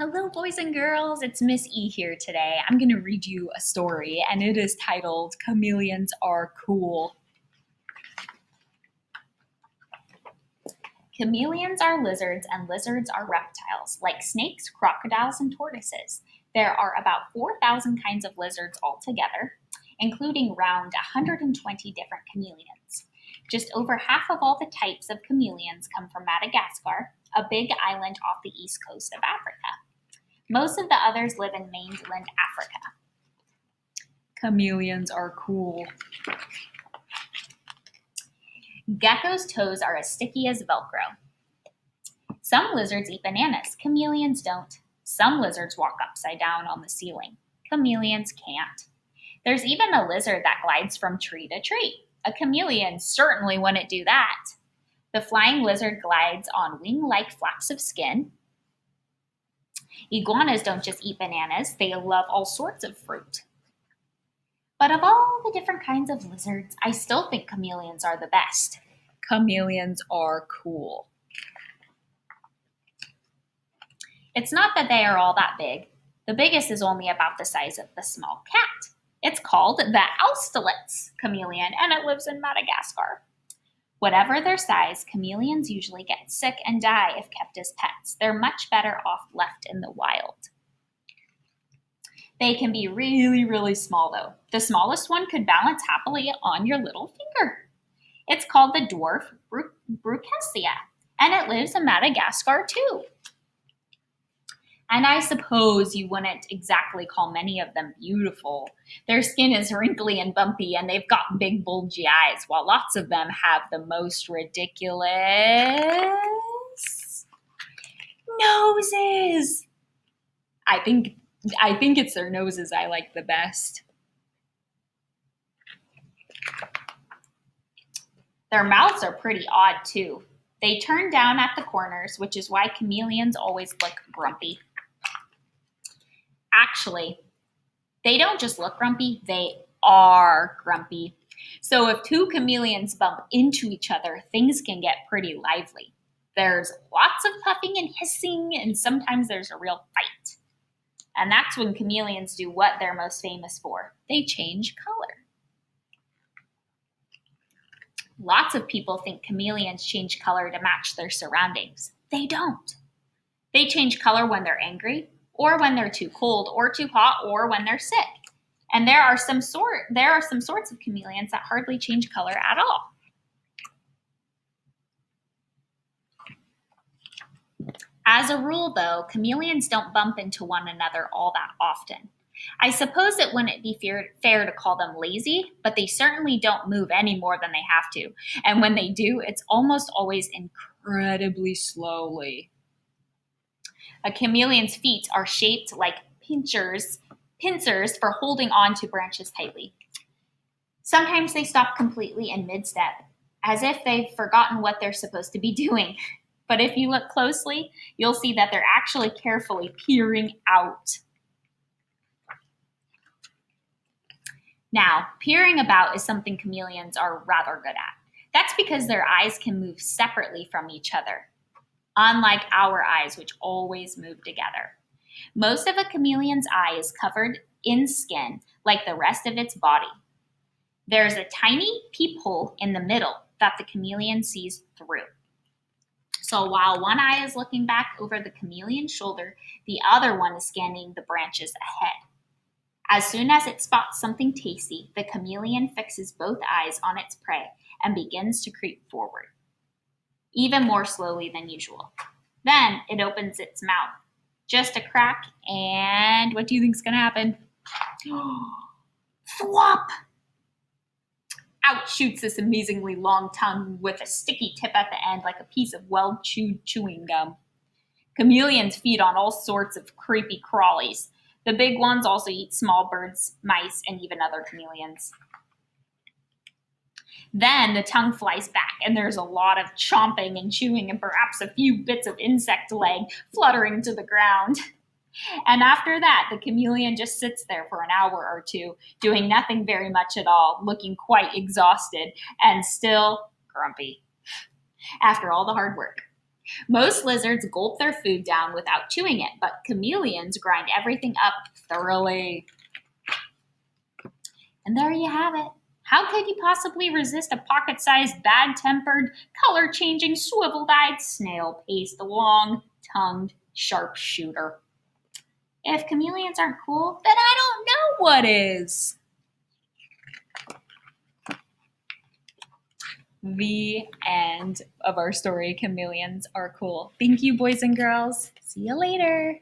Hello, boys and girls. It's Miss E here today. I'm going to read you a story, and it is titled Chameleons Are Cool. Chameleons are lizards, and lizards are reptiles, like snakes, crocodiles, and tortoises. There are about 4,000 kinds of lizards altogether, including around 120 different chameleons. Just over half of all the types of chameleons come from Madagascar, a big island off the east coast of Africa. Most of the others live in mainland Africa. Chameleons are cool. Geckos' toes are as sticky as Velcro. Some lizards eat bananas. Chameleons don't. Some lizards walk upside down on the ceiling. Chameleons can't. There's even a lizard that glides from tree to tree. A chameleon certainly wouldn't do that. The flying lizard glides on wing-like flaps of skin. Iguanas don't just eat bananas, they love all sorts of fruit. But of all the different kinds of lizards, I still think chameleons are the best. Chameleons are cool. It's not that they are all that big. The biggest is only about the size of the small cat. It's called the Austerlitz chameleon, and it lives in Madagascar. Whatever their size, chameleons usually get sick and die if kept as pets. They're much better off left in the wild. They can be really, really small, though. The smallest one could balance happily on your little finger. It's called the dwarf Brucessia, and it lives in Madagascar, too. And I suppose you wouldn't exactly call many of them beautiful. Their skin is wrinkly and bumpy, and they've got big, bulgy eyes, while lots of them have the most ridiculous noses. I think it's their noses I like the best. Their mouths are pretty odd, too. They turn down at the corners, which is why chameleons always look grumpy. Actually, they don't just look grumpy, they are grumpy. So if two chameleons bump into each other, things can get pretty lively. There's lots of puffing and hissing, and sometimes there's a real fight. And that's when chameleons do what they're most famous for. They change color. Lots of people think chameleons change color to match their surroundings. They don't. They change color when they're angry, or when they're too cold, or too hot, or when they're sick. And there are some sorts of chameleons that hardly change color at all. As a rule, though, chameleons don't bump into one another all that often. I suppose it wouldn't be fair to call them lazy, but they certainly don't move any more than they have to. And when they do, it's almost always incredibly slowly. A chameleon's feet are shaped like pincers for holding on to branches tightly. Sometimes they stop completely in mid-step, as if they've forgotten what they're supposed to be doing. But if you look closely, you'll see that they're actually carefully peering out. Now, peering about is something chameleons are rather good at. That's because their eyes can move separately from each other, unlike our eyes, which always move together. Most of a chameleon's eye is covered in skin, like the rest of its body. There's a tiny peephole in the middle that the chameleon sees through. So while one eye is looking back over the chameleon's shoulder, the other one is scanning the branches ahead. As soon as it spots something tasty, the chameleon fixes both eyes on its prey and begins to creep forward, even more slowly than usual. Then it opens its mouth, just a crack, and what do you think is going to happen? Flop! Out shoots this amazingly long tongue with a sticky tip at the end like a piece of well-chewed chewing gum. Chameleons feed on all sorts of creepy crawlies. The big ones also eat small birds, mice, and even other chameleons. Then the tongue flies back, and there's a lot of chomping and chewing and perhaps a few bits of insect leg fluttering to the ground. And after that, the chameleon just sits there for an hour or two, doing nothing very much at all, looking quite exhausted and still grumpy after all the hard work. Most lizards gulp their food down without chewing it, but chameleons grind everything up thoroughly. And there you have it. How could you possibly resist a pocket-sized, bad-tempered, color-changing, swivel-eyed, snail-paced, long-tongued sharpshooter? If chameleons aren't cool, then I don't know what is. The end of our story. Chameleons are cool. Thank you, boys and girls. See you later.